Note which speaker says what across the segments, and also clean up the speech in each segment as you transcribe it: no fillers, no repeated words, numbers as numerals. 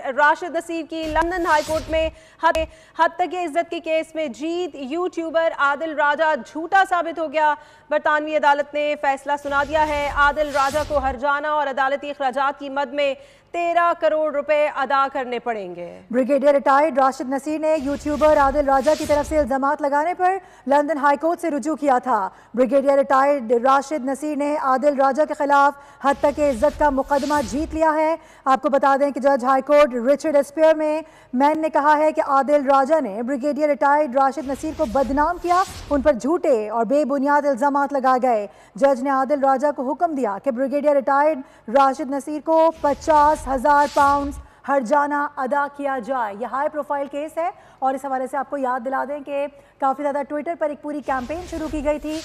Speaker 1: राशिद नसीर की London high court में हद तक इज्जत के केस में जीत। यूट्यूबर आदिल राजा झूठा साबित हो गया। बरतानवी अदालत ने फैसला सुना दिया है। आदिल राजा को हर्जाना और अदालती अखराजात की मद में 13 करोड़ रुपए अदा करने पड़ेंगे।
Speaker 2: ब्रिगेडियर रिटायर्ड राशिद नसीर ने यूट्यूबर आदिल राजा की तरफ से इल्जामात लगाने पर लंदन हाईकोर्ट से रुजू किया था। ब्रिगेडियर रिटायर्ड राशिद नसीर ने आदिल राजा के खिलाफ हद तक इज्जत का मुकदमा जीत लिया है। आपको बता दें कि जज हाईकोर्ट रिचर्ड स्पेयरमैन ने कहा है कि आदिल राजा ने ब्रिगेडियर रिटायर्ड राशिद नसीर को बदनाम किया, उन पर झूठे और बेबुनियाद इल्जामात लगाए गए। जज ने आदिल राजा को हुक्म दिया कि ब्रिगेडियर रिटायर्ड राशिद नसीर को 50,000 पाउंड हर्जाना अदा किया जाए। यह हाई प्रोफाइल केस है और इस हवाले से आपको याद दिला दें कि काफ़ी ज़्यादा ट्विटर पर एक पूरी कैंपेन शुरू की गई थी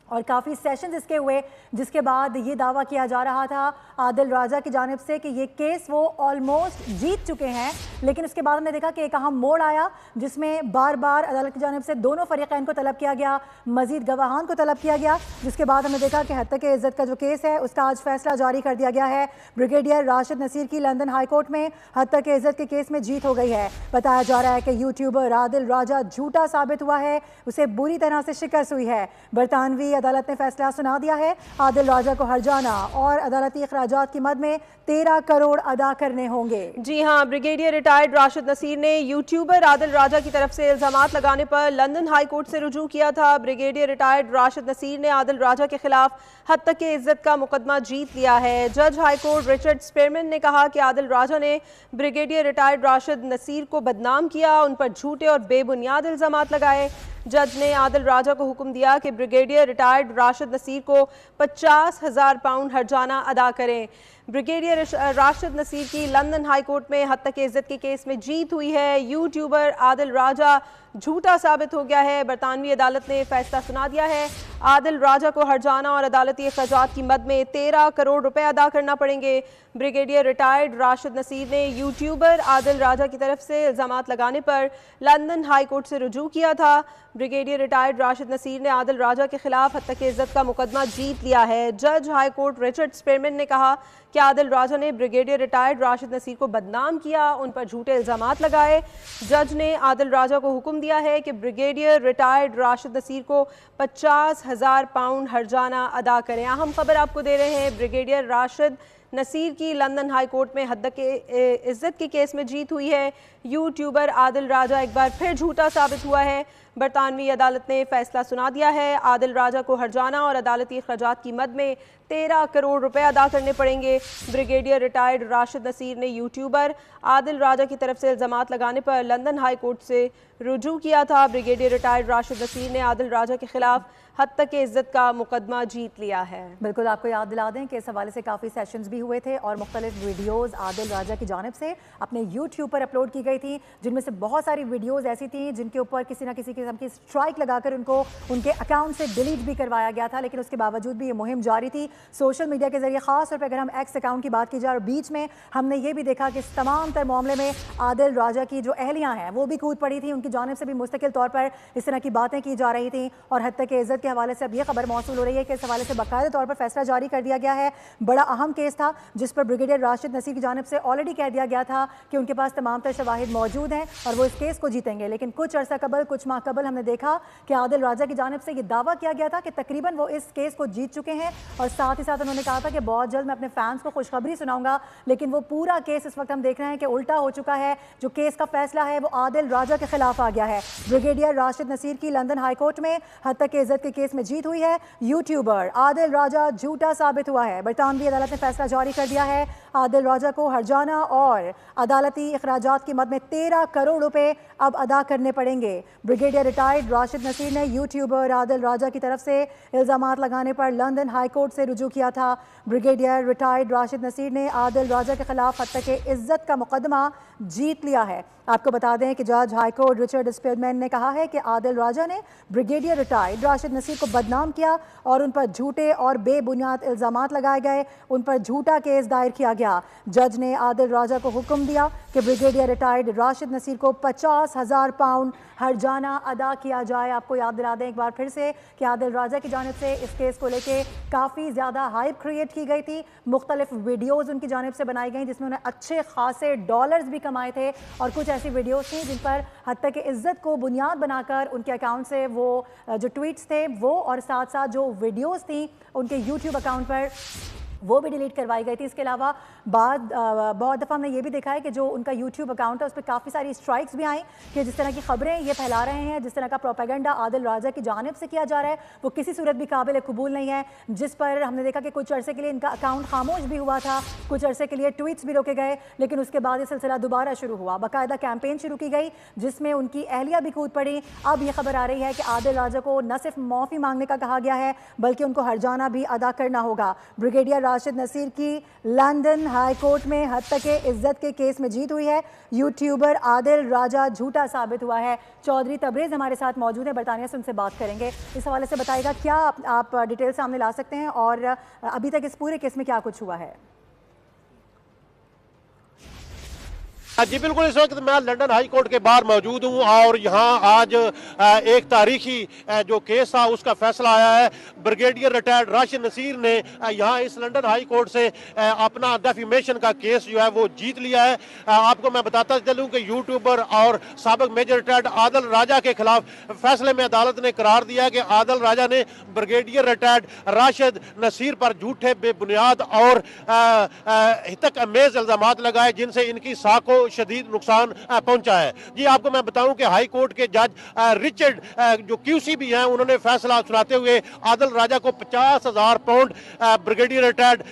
Speaker 2: और काफ़ी सेशंस इसके हुए, जिसके बाद ये दावा किया जा रहा था आदिल राजा की जानिब से कि ये केस वो ऑलमोस्ट जीत चुके हैं। लेकिन उसके बाद हमने देखा कि एक अहम मोड़ आया जिसमें बार बार अदालत की जानिब से दोनों फरीक़ैन को तलब किया गया, मज़ीद गवाहान को तलब किया गया, जिसके बाद हमने देखा कि हद तक इज़्ज़त का जो केस है उसका आज फैसला जारी कर दिया गया है। ब्रिगेडियर राशिद नसीर की लंदन हाई कोर्ट में हद तक इज़्ज़त के केस में जीत हो गई है। बताया जा रहा है कि यूट्यूबर आदिल राजा झूठा साबित हुआ है, उसे बुरी तरह से शिकस्त हुई है। बरतानवी अदालत ने फैसला सुना दिया है। आदिल राजा को हर्जाना और अदालती अखराजात की मद में 13 करोड़ अदा करने होंगे।
Speaker 1: जी हाँ, ब्रिगेडियर रिटायर्ड राशिद नसीर ने यूट्यूबर आदिल राजा की तरफ से इल्जामात लगाने पर लंदन हाई कोर्ट से रुजू किया था। ब्रिगेडियर रिटायर्ड राशिद नसीर ने आदिल राजा के खिलाफ हद तक के इज्जत का मुकदमा जीत लिया है। जज हाई कोर्ट रिचर्ड स्पेयरमैन ने कहा कि आदिल राजा ने ब्रिगेडियर रिटायर्ड राशिद नसीर को बदनाम किया, उन पर झूठे और बेबुनियाद इल्जामात लगाए। जज ने आदिल राजा को हुक्म दिया कि ब्रिगेडियर रिटायर्ड राशिद नसीर को 50,000 पाउंड हर्जाना अदा करें। ब्रिगेडियर राशिद नसीर की लंदन हाई कोर्ट में हद तक इज्जत के केस में जीत हुई है। यूट्यूबर आदिल राजा झूठा साबित हो गया है। बरतानवी अदालत ने फैसला सुना दिया है। आदिल राजा को हर्जाना और अदालती अखराजात की मद में 13 करोड़ रुपए अदा करना पड़ेंगे। ब्रिगेडियर रिटायर्ड राशिद नसीर ने यूट्यूबर आदिल राजा की तरफ से इल्जामात लगाने पर लंदन हाई कोर्ट से रुजू किया था। ब्रिगेडियर रिटायर्ड राशिद नसीर ने आदिल राजा के खिलाफ हद तक इज्जत का मुकदमा जीत लिया है। जज हाई कोर्ट रिचर्ड स्पेयरमैन ने कहा कि आदिल राजा ने ब्रिगेडियर रिटायर्ड राशिद नसीर को बदनाम किया, उन पर झूठे इल्जामात लगाए। जज ने आदिल राजा को हुक्म दिया है कि ब्रिगेडियर रिटायर्ड राशिद नसीर को 50,000 पाउंड हर्जाना अदा करें। अहम खबर आपको दे रहे हैं, ब्रिगेडियर राशिद नसीर की लंदन हाई कोर्ट में हद के इज्जत के केस में जीत हुई है। यूट्यूबर आदिल राजा एक बार फिर झूठा साबित हुआ है। बरतानवी अदालत ने फैसला सुना दिया है। आदिल राजा को हर्जाना और अदालती अखराजात की मद में 13 करोड़ रुपए अदा करने पड़ेंगे। ब्रिगेडियर रिटायर्ड राशिद नसीर ने यूट्यूबर आदिल राजा की तरफ से इल्जामात लगाने पर लंदन हाई कोर्ट से रुजू किया था। ब्रिगेडियर रिटायर्ड राशिद नसीर ने आदिल राजा के खिलाफ हद तक के इज्जत का मुकदमा जीत लिया है।
Speaker 2: बिल्कुल, आपको याद दिला दें कि इस हवाले से काफ़ी सेशंस भी हुए थे और मुख्तलिफ वीडियोज़ आदिल राजा की जानिब से अपने यूट्यूब पर अपलोड की गई थी, जिनमें से बहुत सारी वीडियोज़ ऐसी थी जिनके ऊपर किसी न किसी किस्म की स्ट्राइक लगाकर उनको उनके अकाउंट से डिलीट भी करवाया गया था। लेकिन उसके बावजूद भी ये मुहिम जारी थी सोशल मीडिया के जरिए। ख़ास तौर पर अगर हम एक्स अकाउंट की बात की जाए और बीच में हमने ये भी देखा कि इस तमाम तर मामले में आदिल राजा की जो अहलियाँ हैं वो भी कूद पड़ी थी, उनकी जानिब से भी मुस्तकिल तौर पर इस तरह की बातें की जा रही थी। और हद तक इज्जत के हवाले से अब ये खबर मौसूल हो रही है कि इस हवाले से बाकायदा तौर पर फैसला जारी कर दिया गया है। बड़ा अहम केस था जिस पर ब्रिगेडियर राशिद नसीर की जानिब से ऑलरेडी कह दिया गया था कि उनके पास तमाम तर शवाहिद मौजूद हैं और वो इस केस को जीतेंगे। लेकिन कुछ अर्सा कबल, कुछ माह कबल हमने देखा कि आदिल राजा की जानिब से ये दावा किया गया था कि तकरीबन वो इस केस को जीत चुके हैं और साथ ही साथ उन्होंने कहा था कि बहुत जल्द मैं अपने फैंस को खुशखबरी सुनाऊंगा। लेकिन वो पूरा केस इस वक्त हम देख रहे हैं कि उल्टा हो चुका है। जो केस का फैसला है वो आदिल राजा के खिलाफ आ गया है। ब्रिगेडियर राशिद नसीर की लंदन हाई कोर्ट में हद तक इज्जत के केस में जीत हुई है। यूट्यूबर आदिल राजा झूठा साबित हुआ है। बरतानवी अदालत ने फैसला जारी कर दिया है। आदिल राजा को हर्जाना और अदालती अखराजात की मद में 13 करोड़ रुपए अब अदा करने पड़ेंगे। ब्रिगेडियर रिटायर्ड राशिद नसीर ने यूट्यूबर आदिल राजा की तरफ से इल्जामात लगाने पर लंदन हाई कोर्ट से रुजू किया था। ब्रिगेडियर रिटायर्ड राशिद नसीर ने आदिल राजा के खिलाफ हद तक इज्जत का मुकदमा जीत लिया है। आपको बता दें कि जज हाईकोर्ट रिचर्ड स्पेयरमैन ने कहा है कि आदिल राजा ने ब्रिगेडियर रिटायर्ड राशिद नसीर को बदनाम किया और उन पर झूठे और बेबुनियाद इल्जामात लगाए गए, उन पर झूठा केस दायर किया गया। जज ने आदिल राजा को हुक्म दिया कि ब्रिगेडियर रिटायर्ड राशिद नसीर को 50,000 पाउंड हर्जाना अदा किया जाए। आपको याद दिला दें एक बार फिर से कि आदिल राजा की जानिब से इस केस को लेके काफ़ी ज़्यादा हाइप क्रिएट की गई थी। मुख्तलिफ वीडियोज़ उनकी जानिब से बनाई गई जिसमें उन्हें अच्छे खासे डॉलर्स भी कमाए थे, और कुछ ऐसी वीडियोज़ थी जिन पर हत्या के इज़्ज़त को बुनियाद बनाकर उनके अकाउंट से वो जो ट्वीट्स थे वो, और साथ साथ जो वीडियोज़ थी उनके यूट्यूब अकाउंट पर वो भी डिलीट करवाई गई थी। इसके अलावा बहुत दफ़ा हमने ये भी देखा है कि जो उनका यूट्यूब अकाउंट है उस पर काफ़ी सारी स्ट्राइक्स भी आई कि जिस तरह की खबरें ये फैला रहे हैं, जिस तरह का प्रोपेगेंडा आदिल राजा की जानिब से किया जा रहा है, वो किसी सूरत भी काबिल कबूल नहीं है। जिस पर हमने देखा कि कुछ अरसे के लिए इनका अकाउंट खामोश भी हुआ था, कुछ अरसे के लिए ट्वीट्स भी रोके गए, लेकिन उसके बाद ये सिलसिला दोबारा शुरू हुआ। बाकायदा कैंपेन शुरू की गई जिसमें उनकी अहलिया भी कूद पड़ी। अब ये खबर आ रही है कि आदिल राजा को न सिर्फ माफ़ी मांगने का कहा गया है बल्कि उनको हर्जाना भी अदा करना होगा। ब्रिगेडियर राशिद नसीर की लंदन हाई कोर्ट में हत्या के इज्जत के केस में जीत हुई है। यूट्यूबर आदिल राजा झूठा साबित हुआ है। चौधरी तबरेज़ हमारे साथ मौजूद है, बरतानिया से उनसे बात करेंगे। इस हवाले से बताइएगा क्या आप डिटेल सामने ला सकते हैं और अभी तक इस पूरे केस में क्या कुछ हुआ है?
Speaker 3: जी बिल्कुल, इस वक्त मैं लंदन हाई कोर्ट के बाहर मौजूद हूँ और यहाँ आज एक तारीखी जो केस था उसका फैसला आया है। ब्रिगेडियर रिटायर्ड राशिद नसीर ने यहाँ इस लंदन हाई कोर्ट से अपना डेफेमेशन का केस जो है वो जीत लिया है। आपको मैं बताता चलूँ कि यूट्यूबर और साबिक मेजर रिटायर्ड आदिल राजा के खिलाफ फैसले में अदालत ने करार दिया कि आदिल राजा ने ब्रिगेडियर रिटायर्ड राशिद नसीर पर झूठे, बेबुनियाद और हितक अमेज इल्जामात लगाए जिनसे इनकी साख को शदीद नुकसान पहुंचा है। जी आपको मैं बताऊं कि हाई कोर्ट के जज रिचर्ड जो क्यूसी भी हैं उन्होंने फैसला सुनाते हुए आदिल राजा को 50,000 पाउंड ब्रिगेडियर रिटायर्ड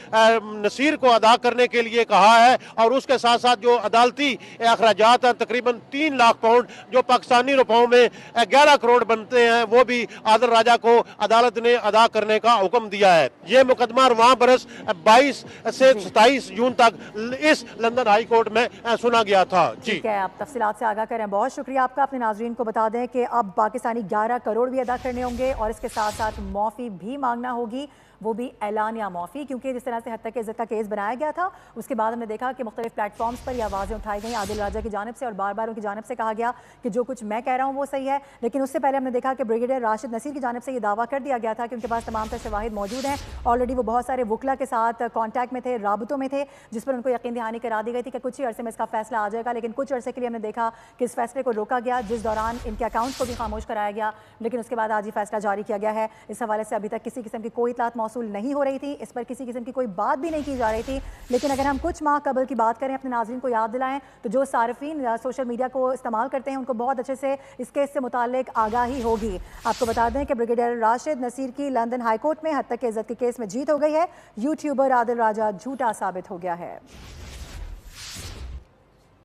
Speaker 3: नसीर को अदा करने के लिए कहा है, और उसके साथ साथ जो अदालती अखराजात हैं तकरीबन 3 लाख पाउंड जो पाकिस्तानी रुपयों में 11 करोड़ बनते हैं वो भी आदिल राजा को अदालत ने अदा करने का हुक्म दिया है। ये मुकदमा वहाँ बरस 22 से 27 जून तक इस लंदन हाई कोर्ट में सुना गया था। जी
Speaker 2: ठीक है, आप तफसीलात से आगाह करें, बहुत शुक्रिया आपका। अपने नाजरीन को बता दें कि अब पाकिस्तानी 11 करोड़ भी अदा करने होंगे और इसके साथ साथ माफ़ी भी मांगना होगी, वो भी ऐलानिया माफ़ी, क्योंकि जिस तरह से हत्या के इज्जत का केस बनाया गया था उसके बाद हमने देखा कि मुख्तलिफ प्लेटफॉर्म्स पर यह आवाज़ें उठाई गई आदिल राजा की जानिब से और बार बार उनकी जानिब से कहा गया कि जो कुछ मैं कह रहा हूँ वो सही है। लेकिन उससे पहले हमने देखा कि ब्रिगेडियर राशिद नसीर की जानिब से ये दावा कर दिया गया था कि उनके पास तमाम तर शवाहिद मौजूद हैं। ऑलरेडी वो बहुत सारे वकला के साथ कॉन्टैक्ट में थे, राबतों में थे, जिस पर उनको यकीन दहानी करा दी गई थी कि कुछ ही अरसे में इसका फैसला आ जाएगा। लेकिन कुछ अरसे के लिए हमने देखा कि इस फैसले को रोका गया, जिस दौरान इनके अकाउंट को भी खामोश कराया गया, लेकिन उसके बाद आज ये फैसला जारी किया गया है। इस हवाले से अभी तक किसी किस्म की कोई इतलात मौसूल नहीं हो रही थी, इस पर किसी किस्म की कोई बात भी नहीं की जा रही थी। लेकिन अगर हम कुछ माह कबल की बात करें, अपने नाज़रीन को याद दिलाएं, तो जो सार्फिन सोशल मीडिया को इस्तेमाल करते हैं उनको बहुत अच्छे से इस केस से मुताल्लिक आगाही होगी। आपको बता दें कि ब्रिगेडियर राशिद नसीर की लंदन हाई कोर्ट में हत्या के इज्जत के केस में जीत हो गई है। यूट्यूबर आदिल राजा झूठा साबित हो गया है।